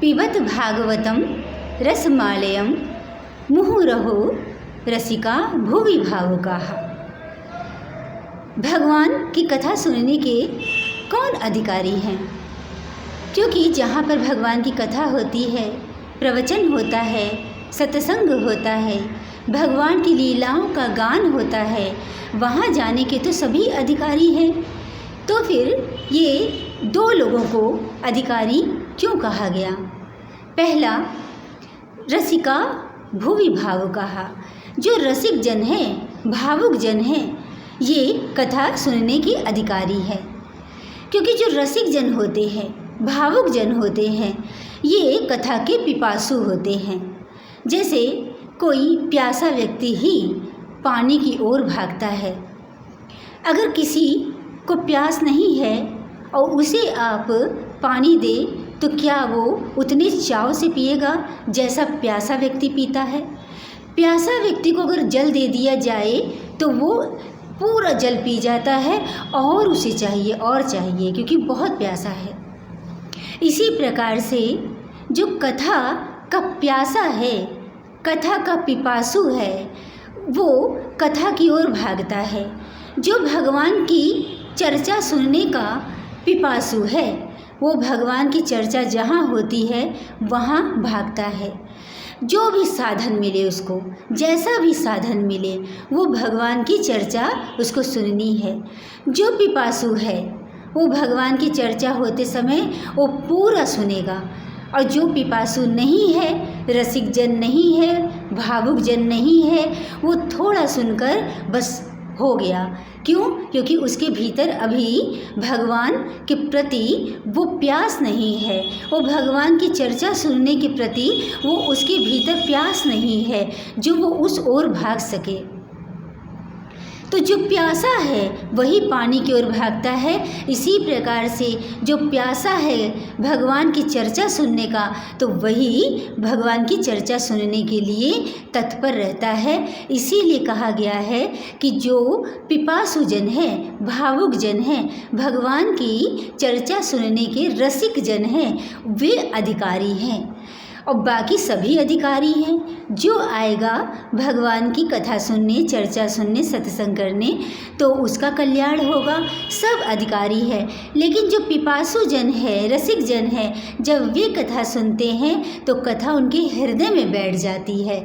पिबत भागवतम रसमालयम मुहुरहो रसिका भुवि भावुकाः। भगवान की कथा सुनने के कौन अधिकारी हैं? क्योंकि जहाँ पर भगवान की कथा होती है, प्रवचन होता है, सत्संग होता है, भगवान की लीलाओं का गान होता है, वहाँ जाने के तो सभी अधिकारी हैं। तो फिर ये दो लोगों को अधिकारी क्यों कहा गया? पहला, रसिका भुवि भावुकाः। जो रसिक जन है, भावुक जन है, ये कथा सुनने के अधिकारी है। क्योंकि जो रसिक जन होते हैं, भावुक जन होते हैं, ये कथा के पिपासु होते हैं। जैसे कोई प्यासा व्यक्ति ही पानी की ओर भागता है। अगर किसी को प्यास नहीं है और उसे आप पानी दे तो क्या वो उतने चाव से पिएगा जैसा प्यासा व्यक्ति पीता है? प्यासा व्यक्ति को अगर जल दे दिया जाए तो वो पूरा जल पी जाता है और उसे चाहिए और चाहिए, क्योंकि बहुत प्यासा है। इसी प्रकार से जो कथा का प्यासा है, कथा का पिपासु है, वो कथा की ओर भागता है। जो भगवान की चर्चा सुनने का पिपासु है, वो भगवान की चर्चा जहाँ होती है वहाँ भागता है। जो भी साधन मिले उसको, जैसा भी साधन मिले, वो भगवान की चर्चा उसको सुननी है। जो पिपासु है वो भगवान की चर्चा होते समय वो पूरा सुनेगा। और जो पिपासु नहीं है, रसिक जन नहीं है, भावुक जन नहीं है, वो थोड़ा सुनकर बस हो गया। क्यों? क्योंकि उसके भीतर अभी भगवान के प्रति वो प्यास नहीं है, वो भगवान की चर्चा सुनने के प्रति वो उसके भीतर प्यास नहीं है जो वो उस ओर भाग सके। तो जो प्यासा है वही पानी की ओर भागता है। इसी प्रकार से जो प्यासा है भगवान की चर्चा सुनने का, तो वही भगवान की चर्चा सुनने के लिए तत्पर रहता है। इसीलिए कहा गया है कि जो पिपासु जन है, भावुक जन है, भगवान की चर्चा सुनने के रसिक जन हैं, वे अधिकारी हैं। और बाकी सभी अधिकारी हैं। जो आएगा भगवान की कथा सुनने, चर्चा सुनने, सत्संग करने, तो उसका कल्याण होगा। सब अधिकारी है। लेकिन जो पिपासु जन है, रसिक जन है, जब वे कथा सुनते हैं तो कथा उनके हृदय में बैठ जाती है।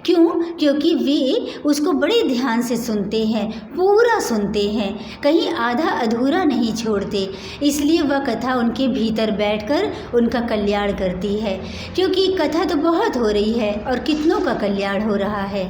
क्यों? क्योंकि वे उसको बड़े ध्यान से सुनते हैं, पूरा सुनते हैं, कहीं आधा अधूरा नहीं छोड़ते। इसलिए वह कथा उनके भीतर बैठकर उनका कल्याण करती है। क्योंकि कथा तो बहुत हो रही है और कितनों का कल्याण हो रहा है।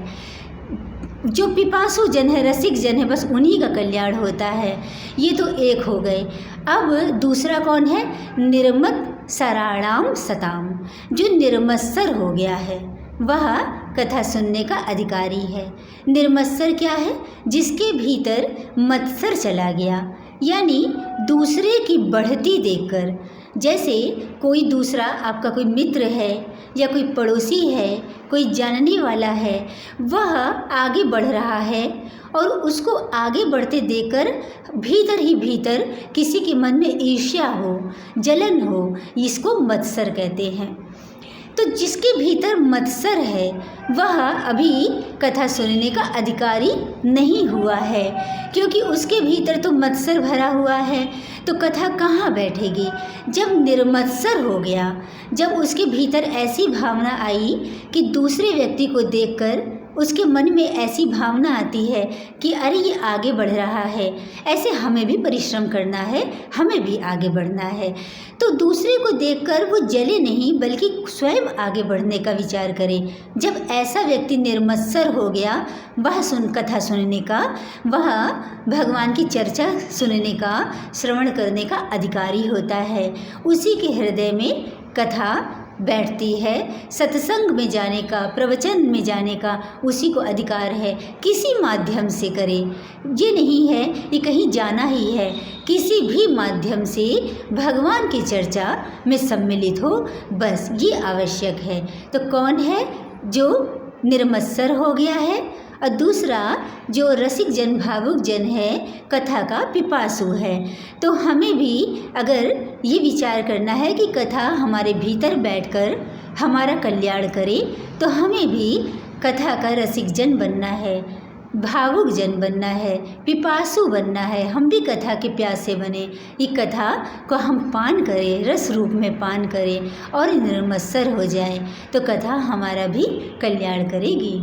जो पिपासु जन है, रसिक जन है, बस उन्हीं का कल्याण होता है। ये तो एक हो गए। अब दूसरा कौन है? निर्मत सराणाम सताम। जो निर्मत्सर हो गया है वह कथा सुनने का अधिकारी है। निर्मत्सर क्या है? जिसके भीतर मत्सर चला गया, यानी दूसरे की बढ़ती देखकर। जैसे कोई दूसरा आपका कोई मित्र है या कोई पड़ोसी है, कोई जानने वाला है, वह आगे बढ़ रहा है और उसको आगे बढ़ते देखकर भीतर ही भीतर किसी के मन में ईर्ष्या हो, जलन हो, इसको मत्सर कहते हैं। तो जिसके भीतर मत्सर है वह अभी कथा सुनने का अधिकारी नहीं हुआ है, क्योंकि उसके भीतर तो मत्सर भरा हुआ है। तो कथा कहाँ बैठेगी? जब निर्मत्सर हो गया, जब उसके भीतर ऐसी भावना आई कि दूसरे व्यक्ति को देखकर उसके मन में ऐसी भावना आती है कि अरे ये आगे बढ़ रहा है, ऐसे हमें भी परिश्रम करना है, हमें भी आगे बढ़ना है। तो दूसरे को देखकर वो जले नहीं, बल्कि स्वयं आगे बढ़ने का विचार करे। जब ऐसा व्यक्ति निर्मत्सर हो गया, वह कथा सुनने का, वह भगवान की चर्चा सुनने का, श्रवण करने का अधिकारी होता है। उसी के हृदय में कथा बैठती है। सत्संग में जाने का, प्रवचन में जाने का उसी को अधिकार है। किसी माध्यम से करे, ये नहीं है कि कहीं जाना ही है, किसी भी माध्यम से भगवान की चर्चा में सम्मिलित हो, बस ये आवश्यक है। तो कौन है जो निर्मत्सर हो गया है और दूसरा जो रसिक जन भावुक जन है कथा का पिपासु है। तो हमें भी अगर ये विचार करना है कि कथा हमारे भीतर बैठकर हमारा कल्याण करे तो हमें भी कथा का रसिक जन बनना है, भावुक जन बनना है, पिपासु बनना है। हम भी कथा के प्यासे बने, ये कथा को हम पान करें, रस रूप में पान करें और निर्मत्सर हो जाए तो कथा हमारा भी कल्याण करेगी।